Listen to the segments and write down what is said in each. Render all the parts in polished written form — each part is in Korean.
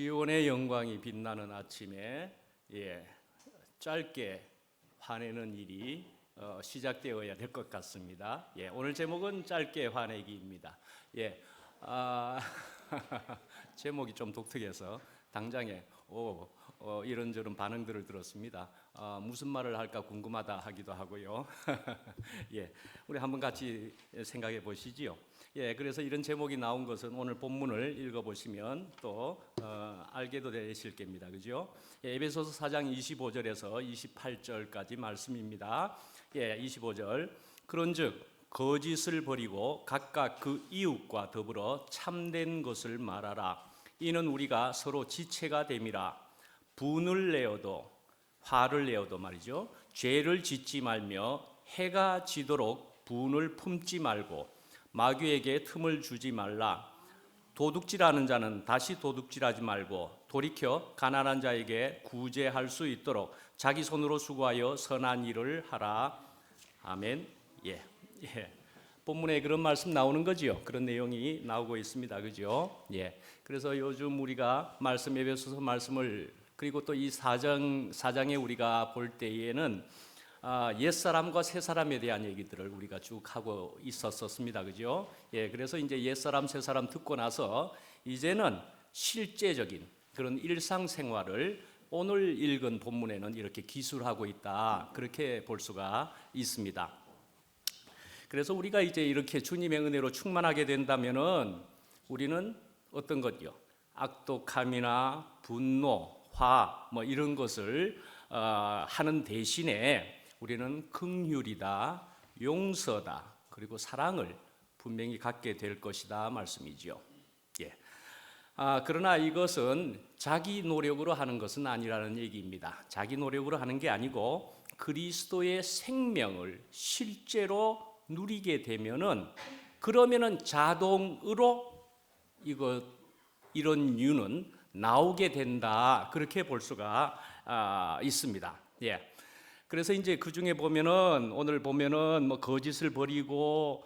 지원의 영광이 빛나는 아침에 짧게 화내는 일이 시작되어야 될 것 같습니다. 오늘 제목은 짧게 화내기입니다. 제목이 좀 독특해서 당장에 이런저런 반응들을 들었습니다. 무슨 말을 할까 궁금하다 하기도 하고요. 우리 한번 같이 생각해 보시지요. 그래서 이런 제목이 나온 것은 오늘 본문을 읽어보시면 또 알게도 되실 겁니다. 그죠? 에베소서 4장 25절에서 28절까지 말씀입니다. 25절. 그런즉 거짓을 버리고 각각 그 이웃과 더불어 참된 것을 말하라. 이는 우리가 서로 지체가 됨이라. 분을 내어도 화를 내어도 말이죠. 죄를 짓지 말며 해가 지도록 분을 품지 말고 마귀에게 틈을 주지 말라. 도둑질하는 자는 다시 도둑질하지 말고 돌이켜 가난한 자에게 구제할 수 있도록 자기 손으로 수고하여 선한 일을 하라. 아멘. 본문에 그런 말씀 나오는 거지요. 그런 내용이 나오고 있습니다. 그죠? 그래서 요즘 우리가 에베소서 말씀을 그리고 또 이 사장에 우리가 볼 때에는 옛사람과 새사람에 대한 얘기들을 우리가 쭉 하고 있었습니다. 그죠? 그래서 이제 옛사람, 새사람 듣고 나서 이제는 실제적인 그런 일상생활을 오늘 읽은 본문에는 이렇게 기술하고 있다. 그렇게 볼 수가 있습니다. 그래서 우리가 이제 이렇게 주님의 은혜로 충만하게 된다면은 우리는 어떤 것요? 악독함이나 분노, 화 이런 것을 하는 대신에 우리는 긍휼이다, 용서다, 그리고 사랑을 분명히 갖게 될 것이다 말씀이죠. 그러나 이것은 자기 노력으로 하는 것은 아니라는 얘기입니다. 자기 노력으로 하는 게 아니고 그리스도의 생명을 실제로 누리게 되면은 그러면은 자동으로 이런 유는 나오게 된다. 그렇게 볼 수가 있습니다. 그래서 이제 그 중에 보면은 오늘 보면은 거짓을 버리고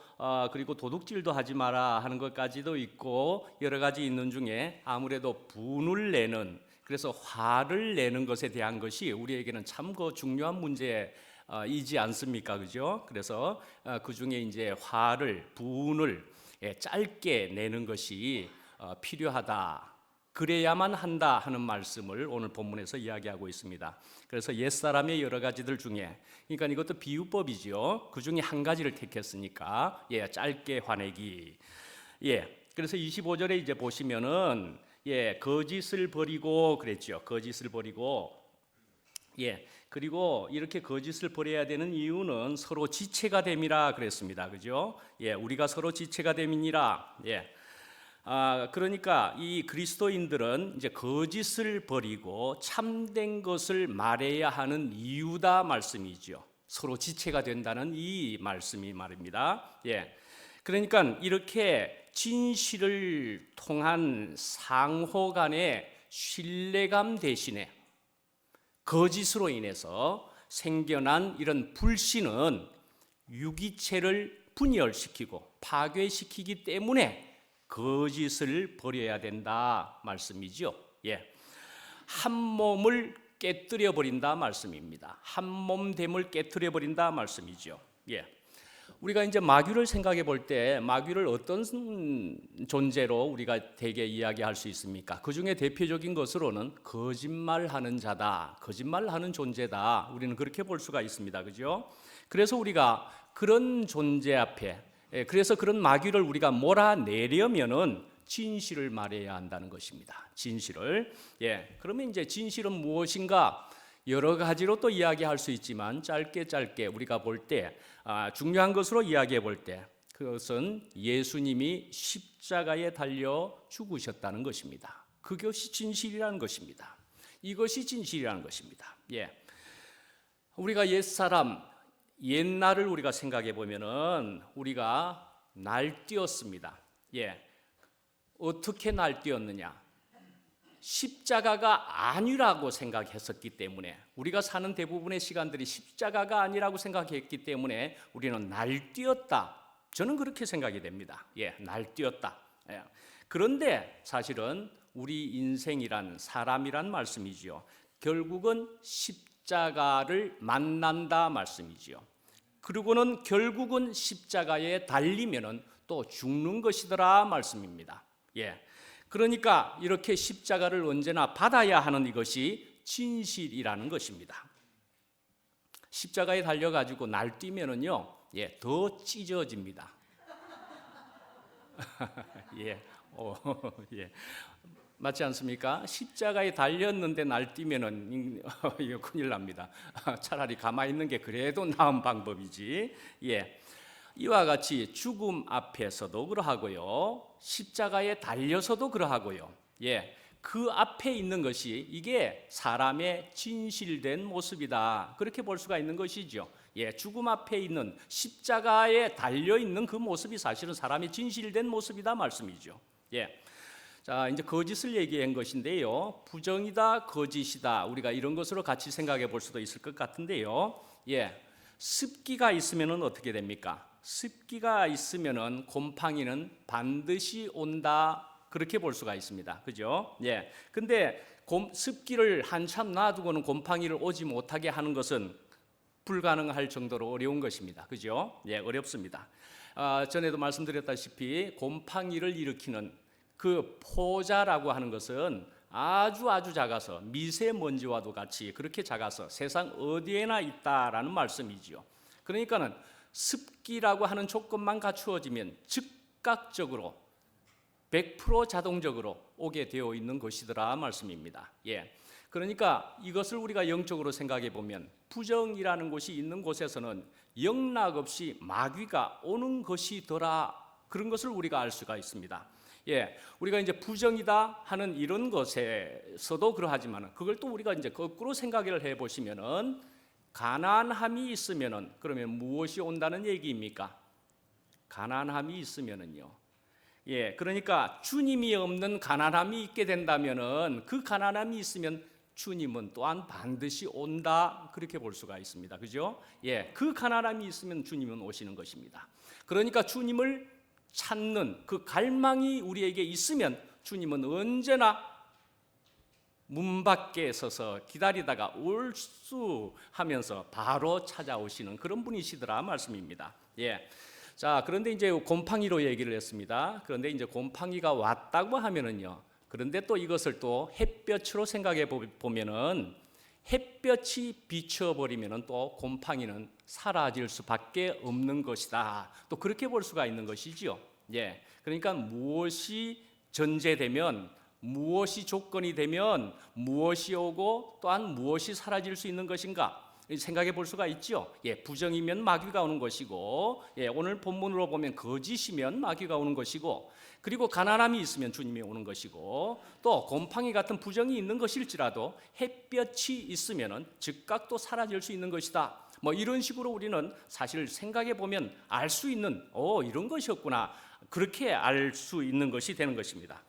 그리고 도둑질도 하지 마라 하는 것까지도 있고 여러 가지 있는 중에 아무래도 분을 내는 그래서 화를 내는 것에 대한 것이 우리에게는 참 중요한 문제이지 않습니까? 그죠? 그래서 그 중에 이제 분을 짧게 내는 것이 필요하다. 그래야만 한다 하는 말씀을 오늘 본문에서 이야기하고 있습니다. 그래서 옛사람의 여러 가지들 중에 그러니까 이것도 비유법이죠. 그 중에 한 가지를 택했으니까 짧게 화내기. 그래서 25절에 이제 보시면은 거짓을 버리고 그랬죠. 거짓을 버리고 그리고 이렇게 거짓을 버려야 되는 이유는 서로 지체가 됨이라 그랬습니다. 그죠? 우리가 서로 지체가 됨이니라. 그러니까 이 그리스도인들은 이제 거짓을 버리고 참된 것을 말해야 하는 이유다 말씀이죠. 서로 지체가 된다는 이 말씀이 말입니다. 그러니까 이렇게 진실을 통한 상호 간의 신뢰감 대신에 거짓으로 인해서 생겨난 이런 불신은 유기체를 분열시키고 파괴시키기 때문에 거짓을 버려야 된다 말씀이죠. 한 몸을 깨뜨려 버린다 말씀입니다. 한 몸됨을 깨뜨려 버린다 말씀이죠. 우리가 이제 마귀를 생각해 볼 때 마귀를 어떤 존재로 우리가 대개 이야기할 수 있습니까? 그 중에 대표적인 것으로는 거짓말하는 자다, 거짓말하는 존재다. 우리는 그렇게 볼 수가 있습니다. 그죠? 그래서 우리가 그런 존재 앞에 그래서 그런 마귀를 우리가 몰아내려면은 진실을 말해야 한다는 것입니다. 진실을. 그러면 이제 진실은 무엇인가? 여러 가지로 또 이야기할 수 있지만 짧게 우리가 볼 때 중요한 것으로 이야기해 볼 때 그것은 예수님이 십자가에 달려 죽으셨다는 것입니다. 그것이 진실이라는 것입니다. 이것이 진실이라는 것입니다. 우리가 옛날을 우리가 생각해 보면은 우리가 날뛰었습니다. 어떻게 날뛰었느냐? 십자가가 아니라고 생각했었기 때문에 우리가 사는 대부분의 시간들이 십자가가 아니라고 생각했기 때문에 우리는 날뛰었다. 저는 그렇게 생각이 됩니다. 날뛰었다. 그런데 사실은 우리 인생이란 사람이란 말씀이지요. 결국은 십자가를 만난다 말씀이지요. 그리고는 결국은 십자가에 달리면은 또 죽는 것이더라 말씀입니다. 예. 그러니까 이렇게 십자가를 언제나 받아야 하는 이것이 진실이라는 것입니다. 십자가에 달려가지고 날뛰면은요, 예, 더 찢어집니다. 예, 예, 맞지 않습니까? 십자가에 달렸는데 날뛰면은 이거 큰일 납니다. 차라리 가만히 있는 게 그래도 나은 방법이지. 예, 이와 같이 죽음 앞에서도 그러하고요, 십자가에 달려서도 그러하고요. 예. 그 앞에 있는 것이 이게 사람의 진실된 모습이다. 그렇게 볼 수가 있는 것이죠. 예, 죽음 앞에 있는 십자가에 달려 있는 그 모습이 사실은 사람의 진실된 모습이다 말씀이죠. 예. 자, 이제 거짓을 얘기한 것인데요. 부정이다, 거짓이다. 우리가 이런 것으로 같이 생각해 볼 수도 있을 것 같은데요. 예. 습기가 있으면은 어떻게 됩니까? 습기가 있으면은 곰팡이는 반드시 온다. 그렇게 볼 수가 있습니다. 그죠? 예. 근데 습기를 한참 놔두고는 곰팡이를 오지 못하게 하는 것은 불가능할 정도로 어려운 것입니다. 그죠? 예, 어렵습니다. 전에도 말씀드렸다시피 곰팡이를 일으키는 그 포자라고 하는 것은 아주 작아서 미세먼지와도 같이 그렇게 작아서 세상 어디에나 있다라는 말씀이지요. 그러니까는 습기라고 하는 조건만 갖추어지면 즉각적으로 100% 자동적으로 오게 되어 있는 것이더라 말씀입니다. 예. 그러니까 이것을 우리가 영적으로 생각해 보면 부정이라는 곳이 있는 곳에서는 영락없이 마귀가 오는 것이더라, 그런 것을 우리가 알 수가 있습니다. 예. 우리가 이제 부정이다 하는 이런 것에서도 그러하지만 그걸 또 우리가 이제 거꾸로 생각을 해 보시면은 가난함이 있으면은 그러면 무엇이 온다는 얘기입니까? 가난함이 있으면은요. 예, 그러니까 주님이 없는 가난함이 있게 된다면은 그 가난함이 있으면 주님은 또한 반드시 온다, 그렇게 볼 수가 있습니다. 그죠? 예, 그 가난함이 있으면 주님은 오시는 것입니다. 그러니까 주님을 찾는 그 갈망이 우리에게 있으면 주님은 언제나 문 밖에 서서 기다리다가 올수 하면서 바로 찾아오시는 그런 분이시더라 말씀입니다. 예. 자, 그런데 이제 곰팡이로 얘기를 했습니다. 그런데 이제 곰팡이가 왔다고 하면은요. 그런데 또 이것을 또 햇볕으로 생각해 보면은 햇볕이 비춰버리면은 또 곰팡이는 사라질 수밖에 없는 것이다. 또 그렇게 볼 수가 있는 것이지요. 예. 그러니까 무엇이 전제되면, 무엇이 조건이 되면 무엇이 오고 또한 무엇이 사라질 수 있는 것인가 생각해 볼 수가 있죠. 예, 부정이면 마귀가 오는 것이고, 예, 오늘 본문으로 보면 거짓이면 마귀가 오는 것이고, 그리고 가난함이 있으면 주님이 오는 것이고, 또 곰팡이 같은 부정이 있는 것일지라도 햇볕이 있으면은 즉각 또 사라질 수 있는 것이다. 뭐 이런 식으로 우리는 사실 생각해 보면 알 수 있는, 이런 것이었구나, 그렇게 알 수 있는 것이 되는 것입니다.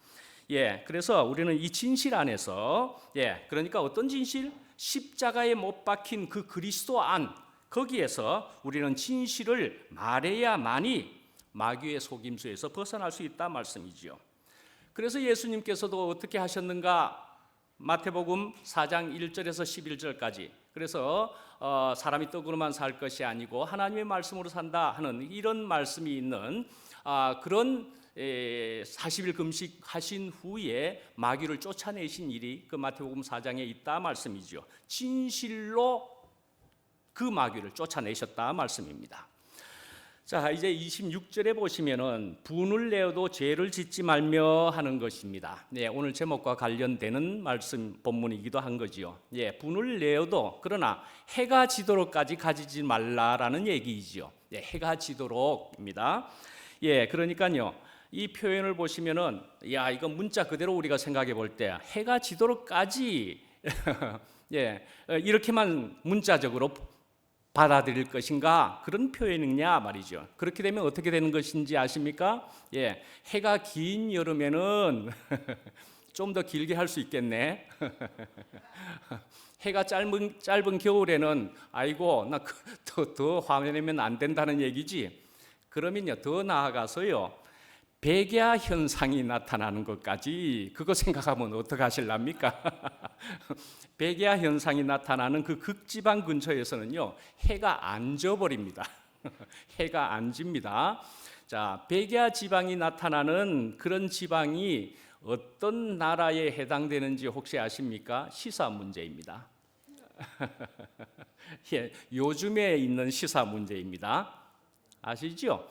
예, 그래서 우리는 이 진실 안에서, 예, 그러니까 어떤 진실? 십자가에 못 박힌 그 그리스도 안, 거기에서 우리는 진실을 말해야만이 마귀의 속임수에서 벗어날 수 있다 말씀이지요. 그래서 예수님께서도 어떻게 하셨는가? 마태복음 4장 1절에서 11절까지. 그래서 사람이 떡으로만 살 것이 아니고 하나님의 말씀으로 산다 하는 이런 말씀이 있는 그런 40일 금식하신 후에 마귀를 쫓아내신 일이 그 마태복음 4장에 있다 말씀이죠. 진실로 그 마귀를 쫓아내셨다 말씀입니다. 자, 이제 26절에 보시면은 분을 내어도 죄를 짓지 말며 하는 것입니다. 네, 오늘 제목과 관련되는 말씀 본문이기도 한 거지요. 예, 분을 내어도 그러나 해가 지도록까지 가지지 말라라는 얘기이지요. 예, 해가 지도록입니다. 예, 그러니까요. 이 표현을 보시면은 야, 이거 문자 그대로 우리가 생각해 볼 때 해가 지도록까지 예, 이렇게만 문자적으로 받아들일 것인가, 그런 표현이냐 말이죠. 그렇게 되면 어떻게 되는 것인지 아십니까? 예, 해가 긴 여름에는 좀 더 길게 할 수 있겠네. 해가 짧은 겨울에는 아이고 나 더 화내면 안 된다는 얘기지. 그러면요 더 나아가서요, 백야 현상이 나타나는 것까지 그거 생각하면 어떡하실랍니까? 백야 현상이 나타나는 그 극지방 근처에서는요, 해가 안 져버립니다. 해가 안 집니다. 자, 백야 지방이 나타나는 그런 지방이 어떤 나라에 해당되는지 혹시 아십니까? 시사 문제입니다. 예, 요즘에 있는 시사 문제입니다. 아시죠?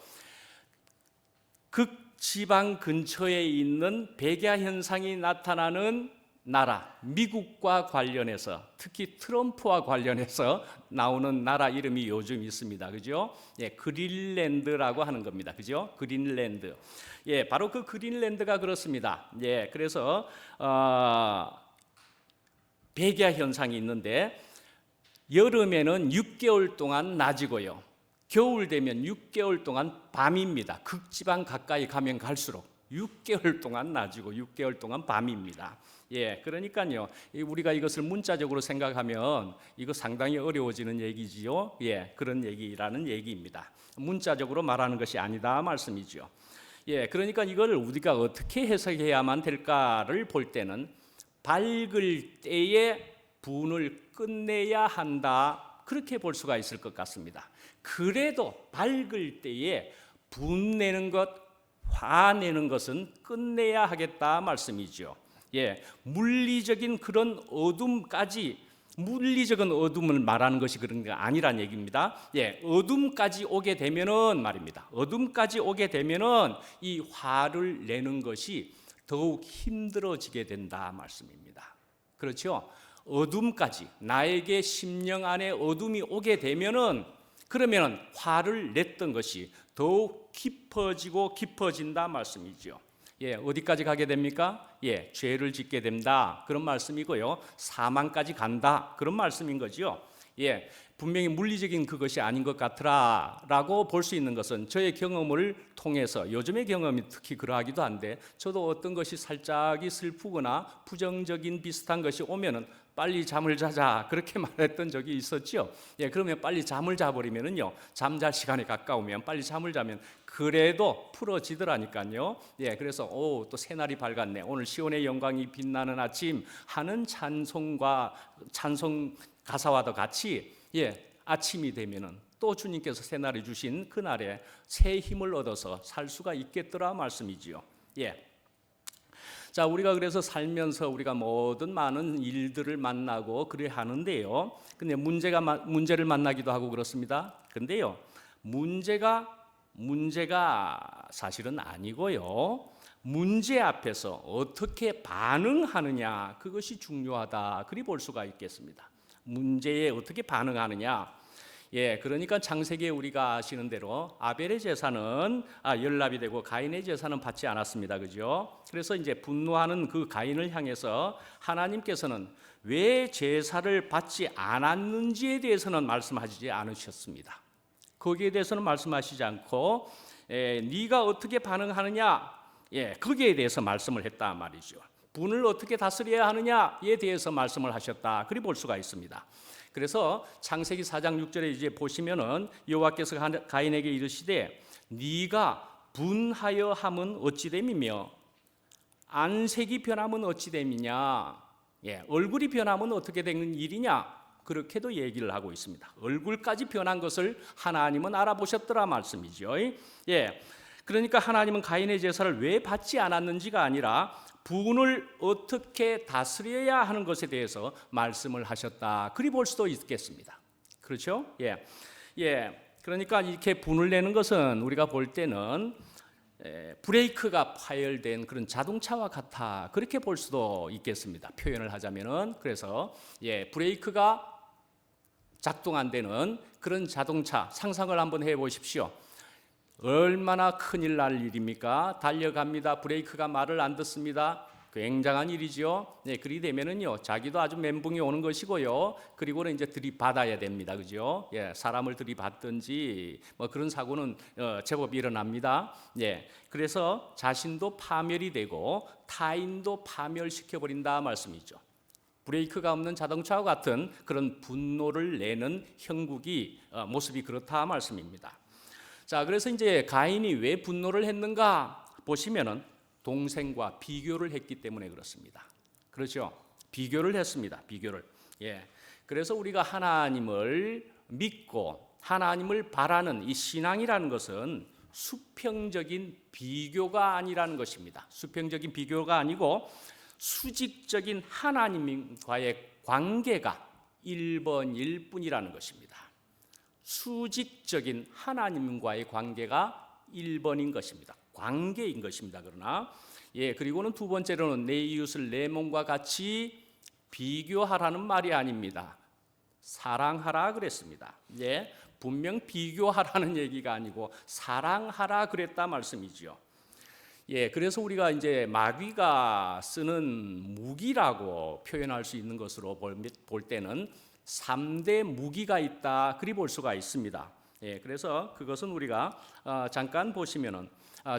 극지방 근처에 있는 백야 현상이 나타나는 나라, 미국과 관련해서, 특히 트럼프와 관련해서 나오는 나라 이름이 요즘 있습니다. 그죠? 예, 그린랜드라고 하는 겁니다. 그죠? 그린랜드. 예, 바로 그 그린랜드가 그렇습니다. 예, 그래서 백야 현상이 있는데, 여름에는 6개월 동안 낮이고요, 겨울 되면 6개월 동안 밤입니다. 극지방 가까이 가면 갈수록 6개월 동안 낮이고 6개월 동안 밤입니다. 예, 그러니까요, 우리가 이것을 문자적으로 생각하면 이거 상당히 어려워지는 얘기지요. 예, 그런 얘기라는 얘기입니다. 문자적으로 말하는 것이 아니다 말씀이죠. 예, 그러니까 이걸 우리가 어떻게 해석해야만 될까를 볼 때는 밝을 때에 분을 끝내야 한다, 그렇게 볼 수가 있을 것 같습니다. 그래도 밝을 때에 분내는 것, 화내는 것은 끝내야 하겠다 말씀이죠. 예, 물리적인 그런 어둠까지, 물리적인 어둠을 말하는 것이 그런 게 아니란 얘기입니다. 예, 어둠까지 오게 되면은 말입니다. 어둠까지 오게 되면은 이 화를 내는 것이 더욱 힘들어지게 된다 말씀입니다. 그렇죠? 어둠까지, 나에게 심령 안에 어둠이 오게 되면은, 그러면은 화를 냈던 것이 더욱 깊어지고 깊어진다 말씀이죠. 예, 어디까지 가게 됩니까? 예, 죄를 짓게 된다, 그런 말씀이고요, 사망까지 간다, 그런 말씀인 거죠. 예, 분명히 물리적인 그것이 아닌 것 같으라라고 볼 수 있는 것은 저의 경험을 통해서, 요즘의 경험이 특히 그러하기도 한데, 저도 어떤 것이 살짝이 슬프거나 부정적인 비슷한 것이 오면은 빨리 잠을 자자, 그렇게 말했던 적이 있었죠. 예, 그러면 빨리 잠을 자버리면은요, 잠잘 시간이 가까우면 빨리 잠을 자면 그래도 풀어지더라니까요. 예, 그래서 또 새날이 밝았네, 오늘 시온의 영광이 빛나는 아침 하는 찬송과 찬송 가사와도 같이, 예, 아침이 되면은 또 주님께서 새날이 주신 그날에 새 힘을 얻어서 살 수가 있겠더라 말씀이지요. 예. 자, 우리가 그래서 살면서 우리가 모든 많은 일들을 만나고 그래 하는데요, 근데 문제를 만나기도 하고 그렇습니다. 근데요, 문제가 사실은 아니고요, 문제 앞에서 어떻게 반응하느냐, 그것이 중요하다, 그리 볼 수가 있겠습니다. 문제에 어떻게 반응하느냐. 예, 그러니까 창세기에 우리가 아시는 대로 아벨의 제사는 연납이 되고 가인의 제사는 받지 않았습니다. 그죠? 그래서 이제 분노하는 그 가인을 향해서 하나님께서는 왜 제사를 받지 않았는지에 대해서는 말씀하시지 않으셨습니다. 거기에 대해서는 말씀하시지 않고, 네가 어떻게 반응하느냐, 예, 거기에 대해서 말씀을 했다 말이죠. 분을 어떻게 다스려야 하느냐에 대해서 말씀을 하셨다, 그리 볼 수가 있습니다. 그래서 창세기 4장 6절에 이제 보시면은 여호와께서 가인에게 이르시되 네가 분하여 함은 어찌 됨이며 안색이 변함은 어찌 됨이냐. 예, 얼굴이 변하면 어떻게 되는 일이냐, 그렇게도 얘기를 하고 있습니다. 얼굴까지 변한 것을 하나님은 알아보셨더라 말씀이죠. 예, 그러니까 하나님은 가인의 제사를 왜 받지 않았는지가 아니라 분을 어떻게 다스려야 하는 것에 대해서 말씀을 하셨다, 그리 볼 수도 있겠습니다. 그렇죠? 예, 예. 그러니까 이렇게 분을 내는 것은 우리가 볼 때는 브레이크가 파열된 그런 자동차와 같아, 그렇게 볼 수도 있겠습니다. 표현을 하자면은. 그래서 예, 브레이크가 작동 안 되는 그런 자동차 상상을 한번 해보십시오. 얼마나 큰일 날 일입니까? 달려갑니다. 브레이크가 말을 안 듣습니다. 굉장한 일이죠. 네, 그리 되면은요, 자기도 아주 멘붕이 오는 것이고요. 그리고는 이제 들이받아야 됩니다. 그죠? 예, 사람을 들이받든지 뭐 그런 사고는 제법 일어납니다. 예, 그래서 자신도 파멸이 되고 타인도 파멸시켜 버린다 말씀이죠. 브레이크가 없는 자동차와 같은 그런 분노를 내는 형국이 모습이 그렇다 말씀입니다. 자, 그래서 이제 가인이 왜 분노를 했는가? 보시면은 동생과 비교를 했기 때문에 그렇습니다. 그렇죠? 비교를 했습니다. 비교를. 예. 그래서 우리가 하나님을 믿고 하나님을 바라는 이 신앙이라는 것은 수평적인 비교가 아니라는 것입니다. 수평적인 비교가 아니고 수직적인 하나님과의 관계가 1번일 뿐이라는 것입니다. 수직적인 하나님과의 관계가 1번인 것입니다. 관계인 것입니다. 그러나 그리고는 두 번째로는 내 이웃을 내 몸과 같이 비교하라는 말이 아닙니다. 사랑하라 그랬습니다. 분명 비교하라는 얘기가 아니고 사랑하라 그랬다 말씀이죠. 그래서 우리가 이제 마귀가 쓰는 무기라고 표현할 수 있는 것으로 볼 때는 3대 무기가 있다 그리 볼 수가 있습니다. 그래서 그것은 우리가 잠깐 보시면은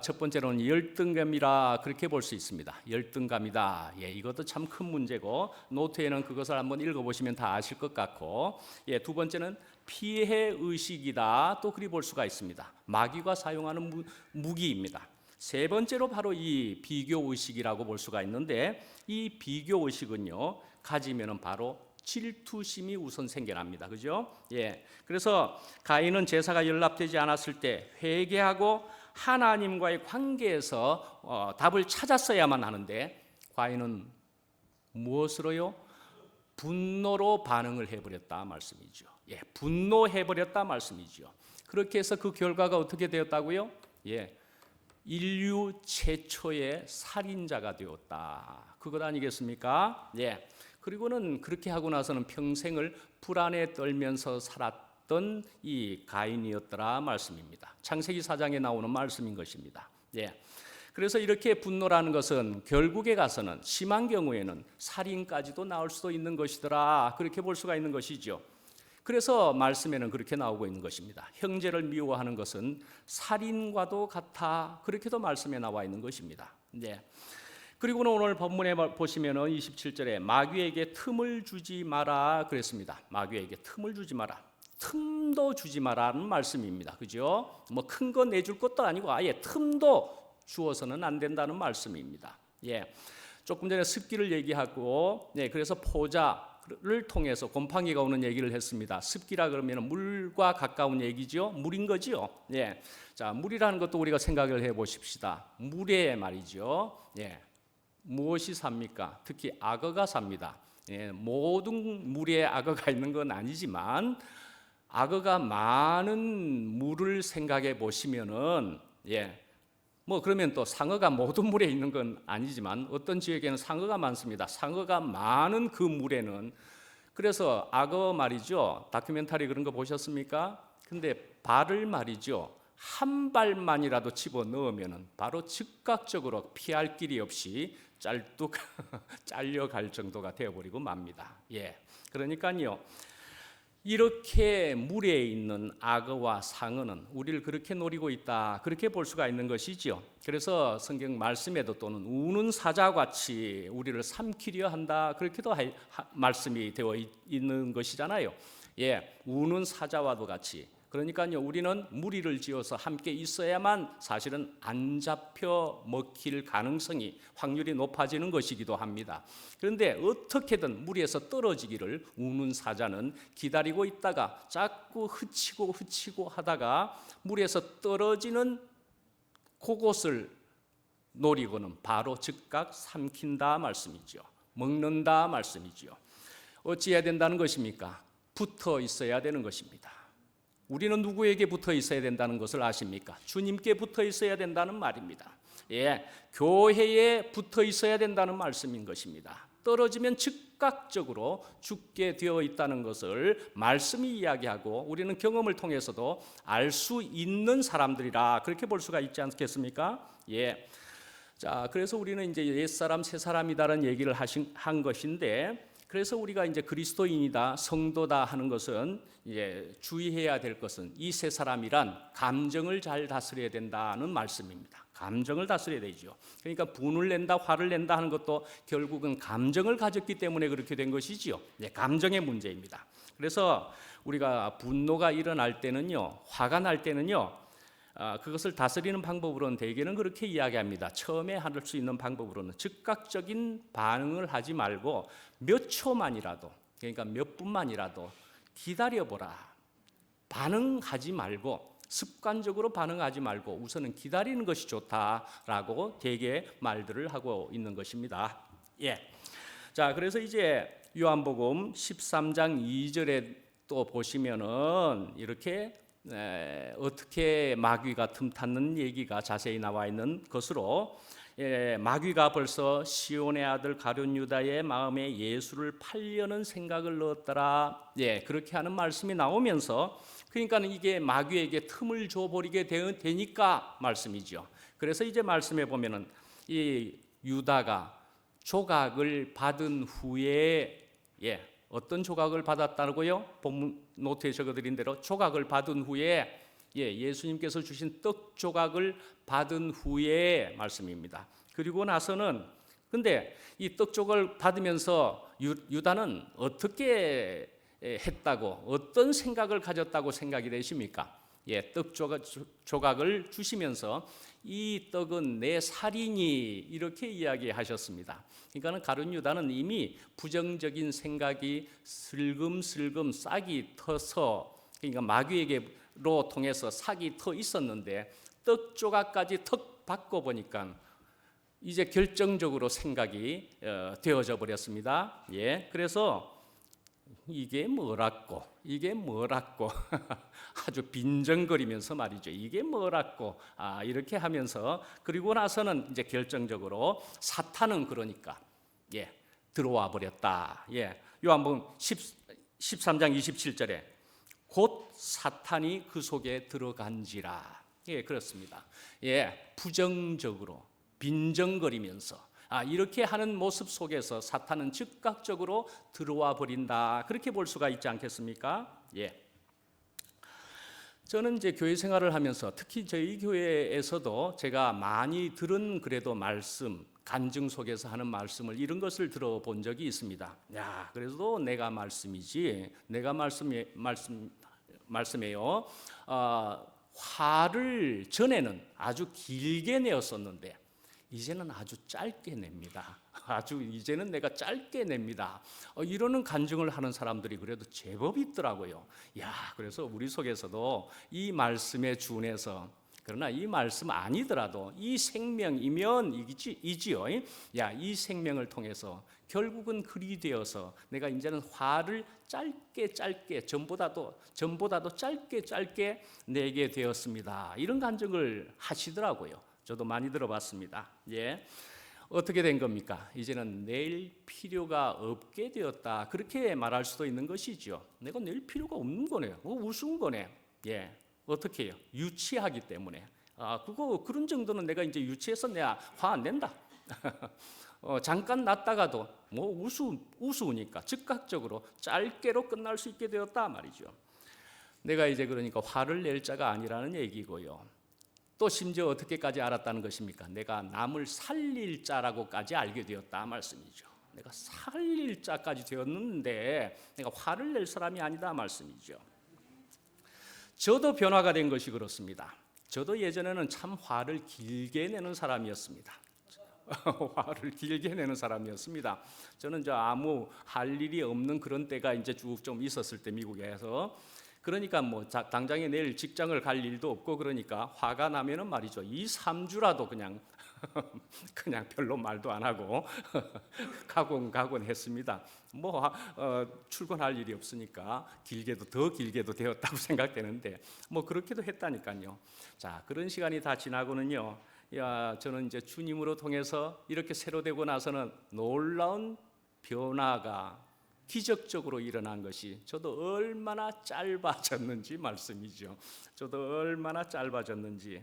첫 번째로는 열등감이라 그렇게 볼 수 있습니다. 열등감이다. 이것도 참 큰 문제고 노트에는 그것을 한번 읽어보시면 다 아실 것 같고 두 번째는 피해 의식이다 또 그리 볼 수가 있습니다. 마귀가 사용하는 무기입니다. 세 번째로 바로 이 비교 의식이라고 볼 수가 있는데 이 비교 의식은요 가지면은 바로 질투심이 우선 생겨납니다. 그죠? 그래서 가인은 제사가 연락되지 않았을 때 회개하고 하나님과의 관계에서 답을 찾았어야만 하는데 가인은 무엇으로요? 분노로 반응을 해버렸다 말씀이죠. 분노해버렸다 말씀이죠. 그렇게 해서 그 결과가 어떻게 되었다고요? 인류 최초의 살인자가 되었다. 그것 아니겠습니까? 그리고는 그렇게 하고 나서는 평생을 불안에 떨면서 살았던 이 가인이었더라 말씀입니다. 창세기 4장에 나오는 말씀인 것입니다. 그래서 이렇게 분노라는 것은 결국에 가서는 심한 경우에는 살인까지도 나올 수도 있는 것이더라 그렇게 볼 수가 있는 것이죠. 그래서 말씀에는 그렇게 나오고 있는 것입니다. 형제를 미워하는 것은 살인과도 같아 그렇게도 말씀에 나와 있는 것입니다. 그리고는 오늘 본문에 보시면은 27절에 마귀에게 틈을 주지 마라 그랬습니다. 마귀에게 틈을 주지 마라. 틈도 주지 마라는 말씀입니다. 그죠? 뭐 큰 거 내줄 것도 아니고 아예 틈도 주어서는 안 된다는 말씀입니다. 조금 전에 습기를 얘기하고 그래서 포자를 통해서 곰팡이가 오는 얘기를 했습니다. 습기라 그러면 물과 가까운 얘기죠. 물인 거죠. 자, 물이라는 것도 우리가 생각을 해 보십시다. 물에 말이죠. 무엇이 삽니까? 특히 악어가 삽니다. 모든 물에 악어가 있는 건 아니지만 악어가 많은 물을 생각해 보시면은 뭐 그러면 또 상어가 모든 물에 있는 건 아니지만 어떤 지역에는 상어가 많습니다. 상어가 많은 그 물에는 그래서 악어 말이죠. 다큐멘터리 그런 거 보셨습니까? 근데 발을 말이죠. 한 발만이라도 집어 넣으면은 바로 즉각적으로 피할 길이 없이 짤뚝 잘려갈 정도가 되어버리고 맙니다. 그러니까요. 이렇게 물에 있는 악어와 상어는 우리를 그렇게 노리고 있다 그렇게 볼 수가 있는 것이죠. 그래서 성경 말씀에도 또는 우는 사자같이 우리를 삼키려 한다 그렇게도 말씀이 되어 있는 것이잖아요. 우는 사자와도 같이. 그러니까요 우리는 무리를 지어서 함께 있어야만 사실은 안 잡혀 먹힐 가능성이 확률이 높아지는 것이기도 합니다. 그런데 어떻게든 무리에서 떨어지기를 우는 사자는 기다리고 있다가 자꾸 흐치고 하다가 무리에서 떨어지는 그곳을 노리고는 바로 즉각 삼킨다 말씀이죠. 먹는다 말씀이죠. 어찌해야 된다는 것입니까? 붙어 있어야 되는 것입니다. 우리는 누구에게 붙어 있어야 된다는 것을 아십니까? 주님께 붙어 있어야 된다는 말입니다. 교회에 붙어 있어야 된다는 말씀인 것입니다. 떨어지면 즉각적으로 죽게 되어 있다는 것을 말씀이 이야기하고 우리는 경험을 통해서도 알 수 있는 사람들이라 그렇게 볼 수가 있지 않겠습니까? 자, 그래서 우리는 이제 옛사람 새사람이다라는 얘기를 한 것인데 그래서 우리가 이제 그리스도인이다, 성도다 하는 것은 주의해야 될 것은 이 세 사람이란 감정을 잘 다스려야 된다는 말씀입니다. 감정을 다스려야 되죠. 그러니까 분을 낸다, 화를 낸다 하는 것도 결국은 감정을 가졌기 때문에 그렇게 된 것이지요. 감정의 문제입니다. 그래서 우리가 분노가 일어날 때는요, 화가 날 때는요, 그것을 다스리는 방법으로는 대개는 그렇게 이야기합니다. 처음에 할 수 있는 방법으로는 즉각적인 반응을 하지 말고 몇 초만이라도, 그러니까 몇 분만이라도 기다려보라. 반응하지 말고, 습관적으로 반응하지 말고 우선은 기다리는 것이 좋다라고 대개 말들을 하고 있는 것입니다. 예. 자, 그래서 이제 요한복음 13장 2절에 또 보시면은 이렇게 어떻게 마귀가 틈탔는 얘기가 자세히 나와 있는 것으로, 마귀가 벌써 시온의 아들 가룟 유다의 마음에 예수를 팔려는 생각을 넣었더라. 그렇게 하는 말씀이 나오면서, 그러니까 이게 마귀에게 틈을 줘버리게 되니까 말씀이죠. 그래서 이제 말씀해 보면은 이 유다가 조각을 받은 후에, 어떤 조각을 받았다고요? 본문 노트에 적어드린 대로 조각을 받은 후에, 예수님께서 주신 떡 조각을 받은 후에 말씀입니다. 그리고 나서는, 근데 이 떡 조각을 받으면서 유다는 어떻게 했다고, 어떤 생각을 가졌다고 생각이 되십니까? 떡 조각을 주시면서 이 떡은 내 살이니 이렇게 이야기하셨습니다. 그러니까 가룟 유다는 이미 부정적인 생각이 슬금슬금 싹이 터서, 그러니까 마귀에게로 통해서 싹이 터 있었는데 떡 조각까지 턱 바꿔보니까 이제 결정적으로 생각이 되어져 버렸습니다. 그래서 이게 뭐라고 아주 빈정거리면서 말이죠. 이게 뭐라고 이렇게 하면서, 그리고 나서는 이제 결정적으로 사탄은 그러니까 들어와 버렸다. 요한복음 13장 27절에 곧 사탄이 그 속에 들어간지라. 그렇습니다. 부정적으로 빈정거리면서 이렇게 하는 모습 속에서 사탄은 즉각적으로 들어와 버린다. 그렇게 볼 수가 있지 않겠습니까? 저는 이제 교회 생활을 하면서 특히 저희 교회에서도 제가 많이 들은 그래도 말씀, 간증 속에서 하는 말씀을, 이런 것을 들어본 적이 있습니다. 그래도 내가 말씀이지, 내가 말씀해요. 화를 전에는 아주 길게 내었었는데 이제는 아주 짧게 냅니다. 이제는 내가 짧게 냅니다. 이러는 간증을 하는 사람들이 그래도 제법 있더라고요. 그래서 우리 속에서도 이 말씀에 준해서, 그러나 이 말씀 아니더라도 이 생명이면 이지요. 이 생명을 통해서 결국은 그리 되어서 내가 이제는 화를 짧게 전보다도 짧게 내게 되었습니다. 이런 간증을 하시더라고요. 저도 많이 들어봤습니다. 어떻게 된 겁니까? 이제는 낼 필요가 없게 되었다. 그렇게 말할 수도 있는 것이죠. 내가 낼 필요가 없는 거네. 우스운 거네. 어떻게 해요? 유치하기 때문에. 그런 정도는 내가 이제 유치해서 내가 화 안 낸다. 잠깐 놨다가도 우스우니까 즉각적으로 짧게로 끝날 수 있게 되었다 말이죠. 내가 이제 그러니까 화를 낼 자가 아니라는 얘기고요. 또 심지어 어떻게까지 알았다는 것입니까? 내가 남을 살릴 자라고까지 알게 되었다 말씀이죠. 내가 살릴 자까지 되었는데 내가 화를 낼 사람이 아니다 말씀이죠. 저도 변화가 된 것이 그렇습니다. 저도 예전에는 참 화를 길게 내는 사람이었습니다. 화를 길게 내는 사람이었습니다. 저는 아무 할 일이 없는 그런 때가 이제 쭉 좀 있었을 때, 미국에서. 그러니까 당장에 내일 직장을 갈 일도 없고, 그러니까 화가 나면은 말이죠, 2-3주라도 그냥 별로 말도 안 하고 가곤 했습니다. 출근할 일이 없으니까 더 길게도 되었다고 생각되는데 그렇게도 했다니까요. 자, 그런 시간이 다 지나고는요, 저는 이제 주님으로 통해서 이렇게 새로 되고 나서는 놀라운 변화가 기적적으로 일어난 것이, 저도 얼마나 짧아졌는지 말씀이죠. 저도 얼마나 짧아졌는지.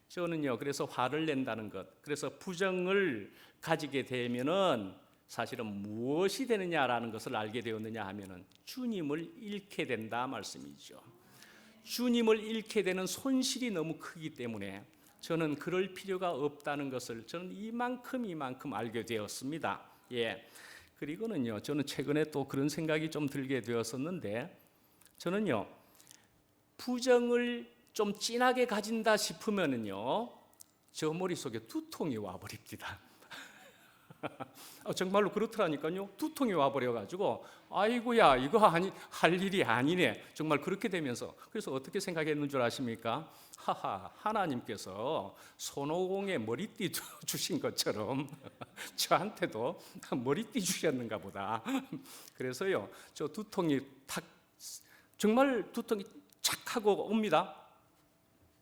저는요, 그래서 화를 낸다는 것, 그래서 부정을 가지게 되면은 사실은 무엇이 되느냐라는 것을 알게 되었느냐 하면은 주님을 잃게 된다 말씀이죠. 주님을 잃게 되는 손실이 너무 크기 때문에 저는 그럴 필요가 없다는 것을 저는 이만큼 알게 되었습니다. 그리고는요, 저는 최근에 또 그런 생각이 좀 들게 되었었는데, 저는요, 부정을 좀 진하게 가진다 싶으면은요, 저 머릿속에 두통이 와버립니다. 정말로 그렇더라니까요. 두통이 와버려가지고 아이고야 이거 할 일이 아니네. 정말 그렇게 되면서 그래서 어떻게 생각했는 줄 아십니까? 하하, 하나님께서 손오공에 머리띠 주신 것처럼 저한테도 머리띠 주셨는가 보다. 그래서요, 저 두통이 정말 두통이 착 하고 옵니다.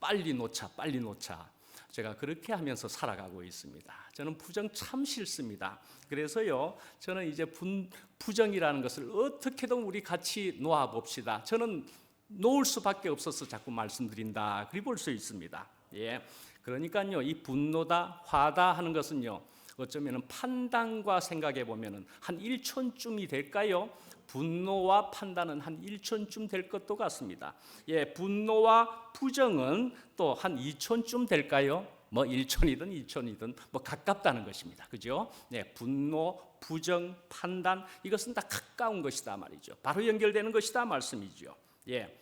빨리 놓자, 빨리 놓자. 제가 그렇게 하면서 살아가고 있습니다. 저는 부정 참 싫습니다. 그래서요, 저는 이제 부정이라는 것을 어떻게든 우리 같이 놓아봅시다. 저는 놓을 수밖에 없어서 자꾸 말씀드린다. 그리 볼 수 있습니다. 예, 그러니까요, 이 분노다, 화다 하는 것은요, 어쩌면 판단과 생각해 보면은 한 1촌쯤이 될까요? 분노와 판단은 한 1촌쯤 될 것도 같습니다. 예, 분노와 부정은 또 한 2촌쯤 될까요? 뭐 1촌이든 2촌이든 뭐 가깝다는 것입니다. 그죠? 네, 분노, 부정, 판단 이것은 다 가까운 것이다 말이죠. 바로 연결되는 것이다 말씀이죠. 예.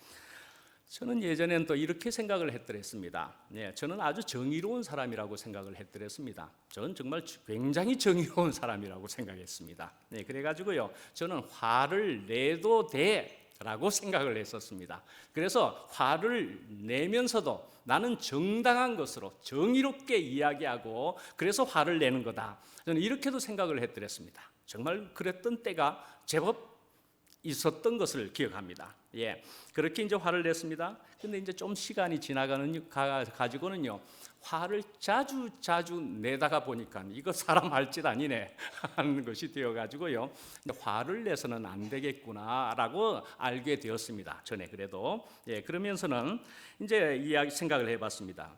저는 예전에는 또 이렇게 생각을 했더랬습니다. 네, 저는 아주 정의로운 사람이라고 생각을 했더랬습니다. 저는 정말 굉장히 정의로운 사람이라고 생각했습니다. 네, 그래가지고요, 저는 화를 내도 돼라고 생각을 했었습니다. 그래서 화를 내면서도 나는 정당한 것으로 정의롭게 이야기하고 그래서 화를 내는 거다. 저는 이렇게도 생각을 했더랬습니다. 정말 그랬던 때가 제법 있었던 것을 기억합니다. 예, 그렇게 이제 화를 냈습니다. 근데 이제 좀 시간이 가지고는요, 화를 자주 내다가 보니까 이거 사람 할 짓 아니네 하는 것이 되어가지고요, 화를 내서는 안 되겠구나라고 알게 되었습니다. 전에 그래도 예, 그러면서는 이제 생각을 해봤습니다.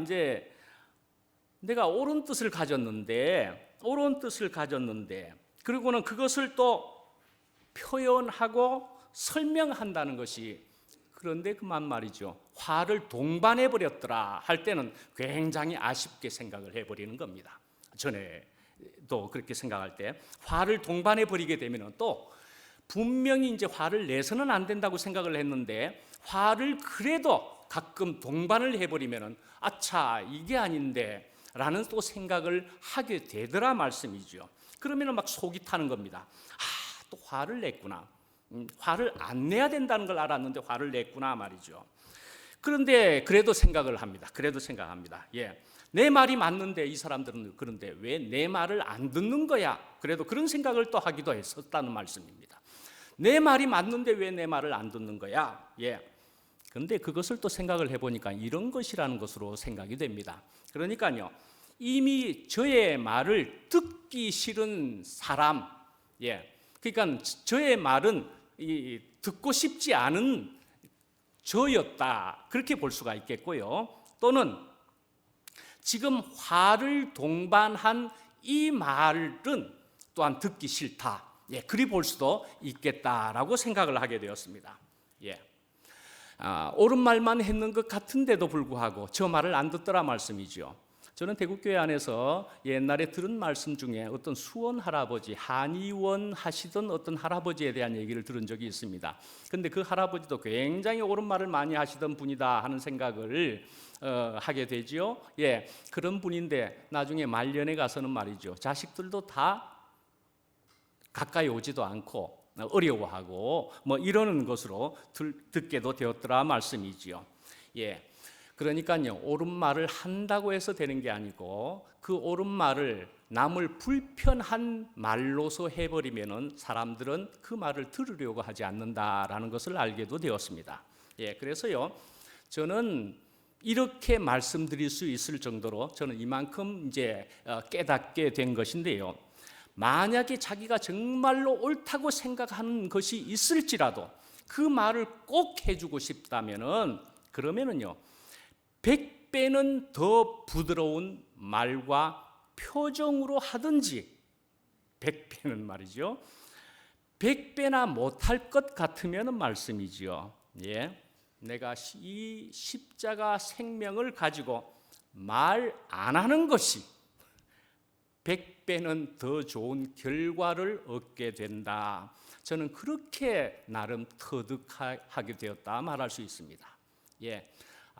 이제 내가 옳은 뜻을 가졌는데 그리고는 그것을 또 표현하고 설명한다는 것이, 그런데 그만 말이죠, 화를 동반해 버렸더라 할 때는 굉장히 아쉽게 생각을 해버리는 겁니다. 전에도 그렇게 생각할 때 화를 동반해 버리게 되면 또 분명히 이제 화를 내서는 안 된다고 생각을 했는데 화를 그래도 가끔 동반을 해버리면 아차 이게 아닌데 라는 또 생각을 하게 되더라 말씀이죠. 그러면 막 속이 타는 겁니다. 또 화를 냈구나. 화를 안 내야 된다는 걸 알았는데 화를 냈구나 말이죠. 그런데 그래도 생각을 합니다. 예, 내 말이 맞는데 이 사람들은 그런데 왜 내 말을 안 듣는 거야? 그래도 그런 생각을 또 하기도 했었다는 말씀입니다. 내 말이 맞는데 왜 내 말을 안 듣는 거야? 예. 그런데 그것을 또 생각을 해보니까 이런 것이라는 것으로 생각이 됩니다. 그러니까요, 이미 저의 말을 듣기 싫은 사람, 예. 그러니까 저의 말은 듣고 싶지 않은 저였다, 그렇게 볼 수가 있겠고요. 또는 지금 화를 동반한 이 말은 또한 듣기 싫다, 예, 그리 볼 수도 있겠다라고 생각을 하게 되었습니다. 예. 옳은 말만 했는 것 같은데도 불구하고 저 말을 안 듣더라 말씀이죠. 저는 대구교회 안에서 옛날에 들은 말씀 중에 어떤 수원 할아버지, 한의원 하시던 어떤 할아버지에 대한 얘기를 들은 적이 있습니다. 그런데 그 할아버지도 굉장히 옳은 말을 많이 하시던 분이다 하는 생각을 하게 되지요. 예, 그런 분인데 나중에 말년에 가서는 말이죠, 자식들도 다 가까이 오지도 않고 어려워하고 뭐 이러는 것으로 듣게도 되었더라 말씀이지요. 예. 그러니까요, 옳은 말을 한다고 해서 되는 게 아니고 그 옳은 말을 남을 불편한 말로서 해버리면은 사람들은 그 말을 들으려고 하지 않는다라는 것을 알게도 되었습니다. 예, 그래서요, 저는 이렇게 말씀드릴 수 있을 정도로 저는 이만큼 이제 깨닫게 된 것인데요. 만약에 자기가 정말로 옳다고 생각하는 것이 있을지라도 그 말을 꼭 해주고 싶다면은 그러면은요, 100배는 더 부드러운 말과 표정으로 하든지 100배는 말이죠, 100배나 못할 것 같으면 말씀이지요. 예, 내가 이 십자가 생명을 가지고 말 안 하는 것이 100배는 더 좋은 결과를 얻게 된다. 저는 그렇게 나름 터득하게 되었다 말할 수 있습니다. 예.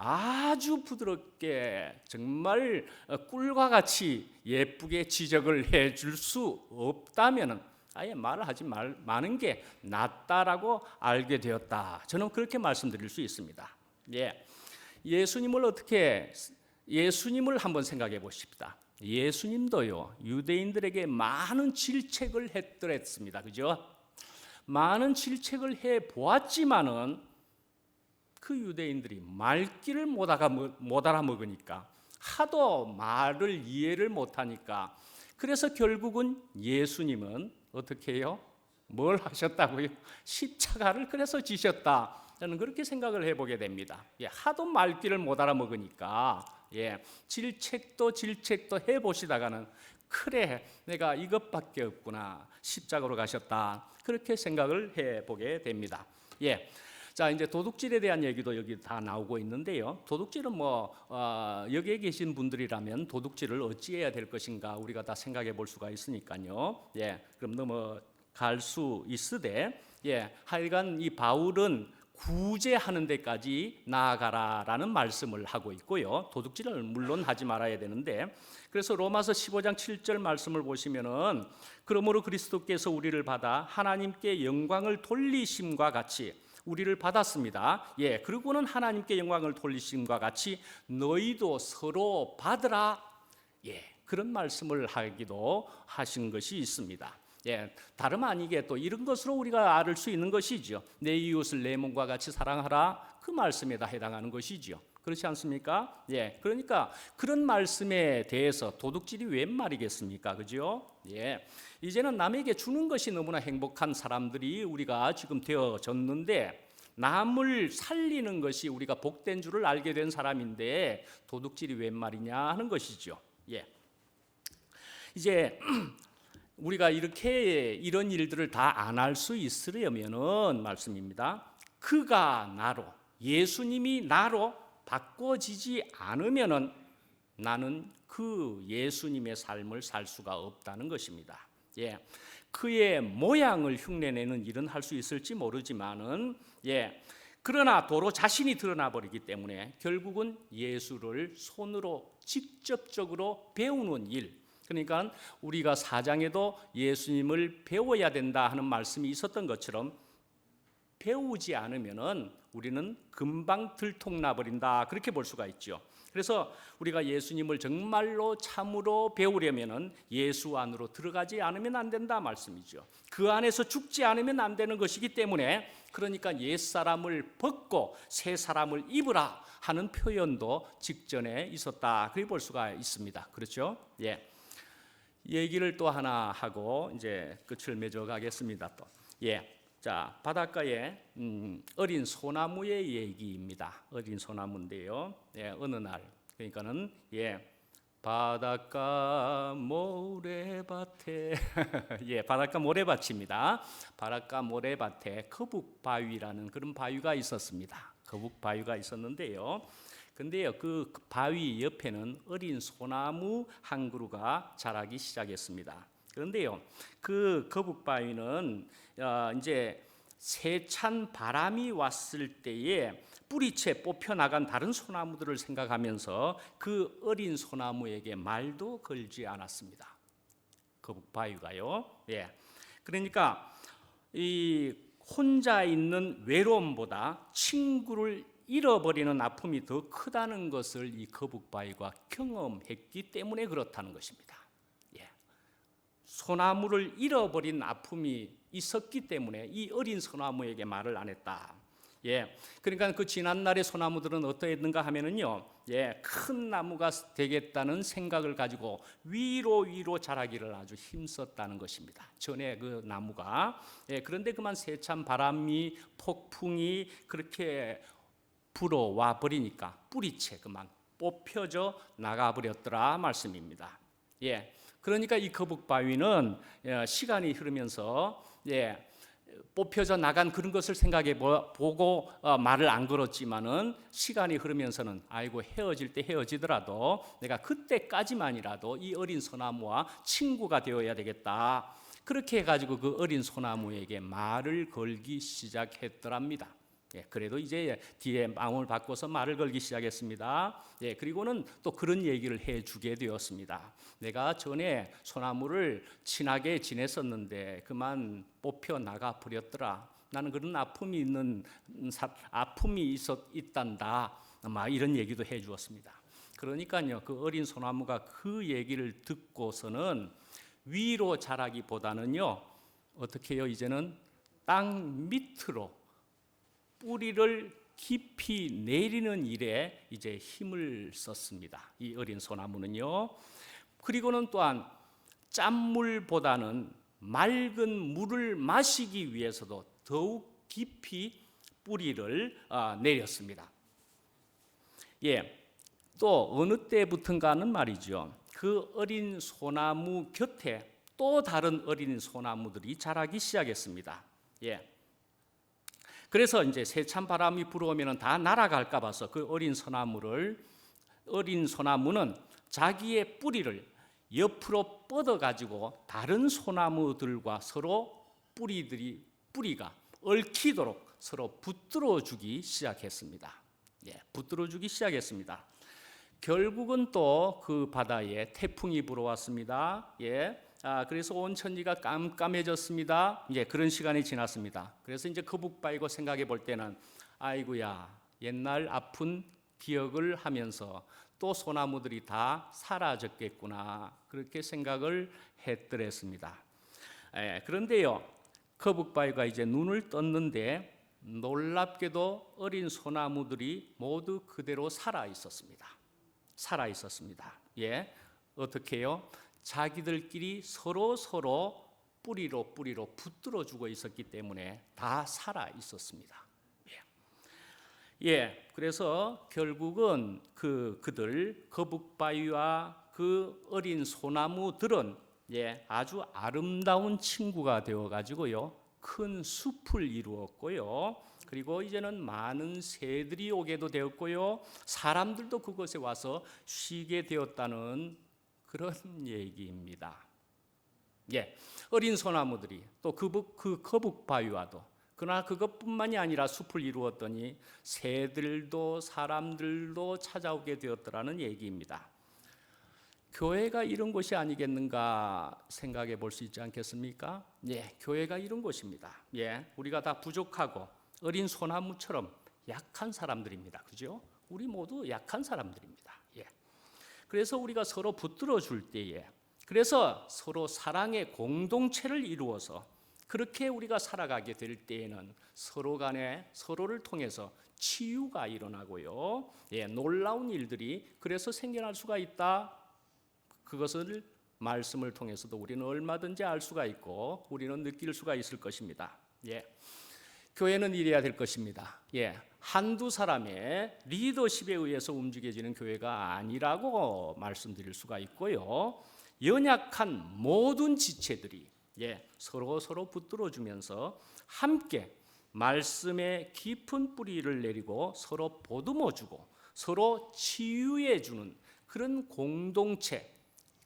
아주 부드럽게 정말 꿀과 같이 예쁘게 지적을 해줄 수 없다면은 아예 말을 하지 마는 게 낫다라고 알게 되었다. 저는 그렇게 말씀드릴 수 있습니다. 예, 예수님을 한번 생각해 보십시다. 예수님도요 유대인들에게 많은 질책을 했더랬습니다. 그죠? 많은 질책을 해 보았지만은 그 유대인들이 말귀를 못 알아먹으니까 하도 말을 이해를 못하니까 그래서 결국은 예수님은 어떻게 해요? 뭘 하셨다고요? 십자가를 그래서 지셨다. 저는 그렇게 생각을 해보게 됩니다. 하도 말귀를 못 알아먹으니까 질책도 해보시다가는 그래 내가 이것밖에 없구나 십자가로 가셨다 그렇게 생각을 해보게 됩니다. 자 이제 도둑질에 대한 얘기도 여기 다 나오고 있는데요. 도둑질은 여기에 계신 분들이라면 도둑질을 어찌해야 될 것인가 우리가 다 생각해 볼 수가 있으니까요. 그럼 넘어갈 수 있으되 하여간 이 바울은 구제하는 데까지 나아가라라는 말씀을 하고 있고요. 도둑질을 물론 하지 말아야 되는데 그래서 로마서 15장 7절 말씀을 보시면은 그러므로 그리스도께서 우리를 받아 하나님께 영광을 돌리심과 같이 우리를 받았습니다. 그리고는 하나님께 영광을 돌리심과 같이 너희도 서로 받으라. 그런 말씀을 하기도 하신 것이 있습니다. 다름 아니게 또 이런 것으로 우리가 알 수 있는 것이죠. 내 이웃을 내 몸과 같이 사랑하라. 그 말씀에 다 해당하는 것이죠. 그렇지 않습니까? 그러니까 그런 말씀에 대해서 도둑질이 웬 말이겠습니까? 그죠? 이제는 남에게 주는 것이 너무나 행복한 사람들이 우리가 지금 되어졌는데 남을 살리는 것이 우리가 복된 줄을 알게 된 사람인데 도둑질이 웬 말이냐 하는 것이죠. 이제 우리가 이렇게 이런 일들을 다 안 할 수 있으려면은 말씀입니다. 그가 나로 예수님이 나로 바꿔지지 않으면은 나는 그 예수님의 삶을 살 수가 없다는 것입니다. 그의 모양을 흉내내는 일은 할 수 있을지 모르지만은 그러나 도로 자신이 드러나 버리기 때문에 결국은 예수를 손으로 직접적으로 배우는 일. 그러니까 우리가 4장에도 예수님을 배워야 된다 하는 말씀이 있었던 것처럼 배우지 않으면은 우리는 금방 들통나 버린다 그렇게 볼 수가 있죠. 그래서 우리가 예수님을 정말로 참으로 배우려면은 예수 안으로 들어가지 않으면 안 된다 말씀이죠. 그 안에서 죽지 않으면 안 되는 것이기 때문에 그러니까 옛사람을 벗고 새 사람을 입으라 하는 표현도 직전에 있었다 그렇게 볼 수가 있습니다. 그렇죠? 얘기를 또 하나 하고 이제 끝을 맺어 가겠습니다. 자, 바닷가에 어린 소나무의 얘기입니다. 어린 소나무인데요. 어느 날 그러니까는 바닷가 모래밭에 바닷가 모래밭입니다. 바닷가 모래밭에 거북바위라는 그런 바위가 있었습니다. 거북바위가 있었는데요. 근데요, 그 바위 옆에는 어린 소나무 한 그루가 자라기 시작했습니다. 그런데요, 그 거북바위는 이제 세찬 바람이 왔을 때에 뿌리채 뽑혀 나간 다른 소나무들을 생각하면서 그 어린 소나무에게 말도 걸지 않았습니다. 거북바위가요. 그러니까 이 혼자 있는 외로움보다 친구를 잃어버리는 아픔이 더 크다는 것을 이 거북바위가 경험했기 때문에 그렇다는 것입니다. 소나무를 잃어버린 아픔이 있었기 때문에 이 어린 소나무에게 말을 안 했다. 그러니까 그 지난날의 소나무들은 어떠했는가 하면은요, 큰 나무가 되겠다는 생각을 가지고 위로 자라기를 아주 힘썼다는 것입니다. 전에 그 나무가. 그런데 그만 세찬 바람이 폭풍이 그렇게 불어와 버리니까 뿌리채 그만 뽑혀져 나가 버렸더라 말씀입니다. 그러니까 이 거북바위는 시간이 흐르면서 뽑혀져 나간 그런 것을 생각해 보고 말을 안 걸었지만은 시간이 흐르면서는 아이고 헤어질 때 헤어지더라도 내가 그때까지만이라도 이 어린 소나무와 친구가 되어야 되겠다. 그렇게 해가지고 그 어린 소나무에게 말을 걸기 시작했더랍니다. 그래도 이제 뒤에 마음을 바꿔서 말을 걸기 시작했습니다. 그리고는 또 그런 얘기를 해주게 되었습니다. 내가 전에 소나무를 친하게 지냈었는데 그만 뽑혀 나가 버렸더라. 나는 그런 아픔이 있단다. 막 이런 얘기도 해주었습니다. 그러니까요, 그 어린 소나무가 그 얘기를 듣고서는 위로 자라기보다는요, 어떻게 해요? 이제는 땅 밑으로 뿌리를 깊이 내리는 일에 이제 힘을 썼습니다. 이 어린 소나무는요. 그리고는 또한 짠물보다는 맑은 물을 마시기 위해서도 더욱 깊이 뿌리를 내렸습니다. 또 어느 때부턴가는 말이죠. 그 어린 소나무 곁에 또 다른 어린 소나무들이 자라기 시작했습니다. 그래서 이제 세찬 바람이 불어오면 다 날아갈까 봐서 그 어린 소나무는 자기의 뿌리를 옆으로 뻗어 가지고 다른 소나무들과 서로 뿌리가 얽히도록 서로 붙들어 주기 시작했습니다. 붙들어 주기 시작했습니다. 결국은 또 그 바다에 태풍이 불어왔습니다. 그래서 온 천지가 깜깜해졌습니다. 그런 시간이 지났습니다. 그래서 이제 거북바위고 생각해 볼 때는 아이고야, 옛날 아픈 기억을 하면서 또 소나무들이 다 사라졌겠구나, 그렇게 생각을 했더랬습니다. 그런데요, 거북바위가 이제 눈을 떴는데 놀랍게도 어린 소나무들이 모두 그대로 살아 있었습니다. 어떻게 해요? 자기들끼리 서로 뿌리로 붙들어 주고 있었기 때문에 다 살아 있었습니다. 그래서 결국은 그들 거북바위와 그 어린 소나무들은 아주 아름다운 친구가 되어 가지고요, 큰 숲을 이루었고요. 그리고 이제는 많은 새들이 오게도 되었고요, 사람들도 그곳에 와서 쉬게 되었다는 그런 얘기입니다. 어린 소나무들이 또 그 거북바위와도, 그러나 그것뿐만이 아니라 숲을 이루었더니 새들도 사람들도 찾아오게 되었더라는 얘기입니다. 교회가 이런 곳이 아니겠는가 생각해 볼 수 있지 않겠습니까? 교회가 이런 곳입니다. 우리가 다 부족하고 어린 소나무처럼 약한 사람들입니다. 그죠? 우리 모두 약한 사람들입니다. 그래서 우리가 서로 붙들어 줄 때에, 그래서 서로 사랑의 공동체를 이루어서 그렇게 우리가 살아가게 될 때에는 서로 간에 서로를 통해서 치유가 일어나고요, 놀라운 일들이 그래서 생겨날 수가 있다. 그것을 말씀을 통해서도 우리는 얼마든지 알 수가 있고 우리는 느낄 수가 있을 것입니다. 교회는 이래야 될 것입니다. 한두 사람의 리더십에 의해서 움직여지는 교회가 아니라고 말씀드릴 수가 있고요, 연약한 모든 지체들이 서로 붙들어주면서 함께 말씀의 깊은 뿌리를 내리고 서로 보듬어주고 서로 치유해주는 그런 공동체,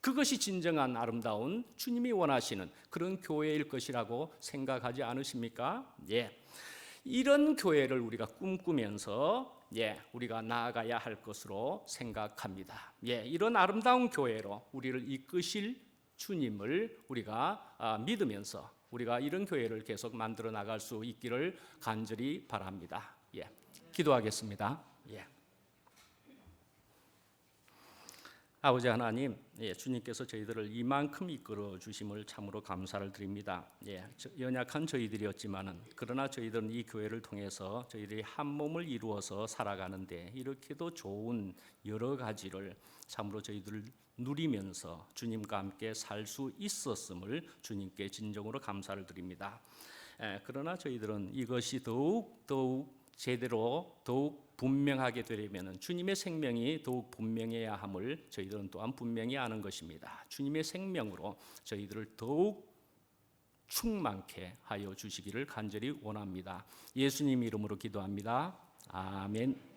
그것이 진정한 아름다운 주님이 원하시는 그런 교회일 것이라고 생각하지 않으십니까? 이런 교회를 우리가 꿈꾸면서 우리가 나아가야 할 것으로 생각합니다. 이런 아름다운 교회로 우리를 이끄실 주님을 우리가 믿으면서 우리가 이런 교회를 계속 만들어 나갈 수 있기를 간절히 바랍니다. 기도하겠습니다. 아버지 하나님, 주님께서 저희들을 이만큼 이끌어 주심을 참으로 감사를 드립니다. 연약한 저희들이었지만은 그러나 저희들은 이 교회를 통해서 저희들이 한 몸을 이루어서 살아가는데 이렇게도 좋은 여러 가지를 참으로 저희들 누리면서 주님과 함께 살 수 있었음을 주님께 진정으로 감사를 드립니다. 그러나 저희들은 이것이 더욱 제대로 더욱 분명하게 되려면 주님의 생명이 더욱 분명해야 함을 저희들은 또한 분명히 아는 것입니다. 주님의 생명으로 저희들을 더욱 충만케 하여 주시기를 간절히 원합니다. 예수님 이름으로 기도합니다. 아멘.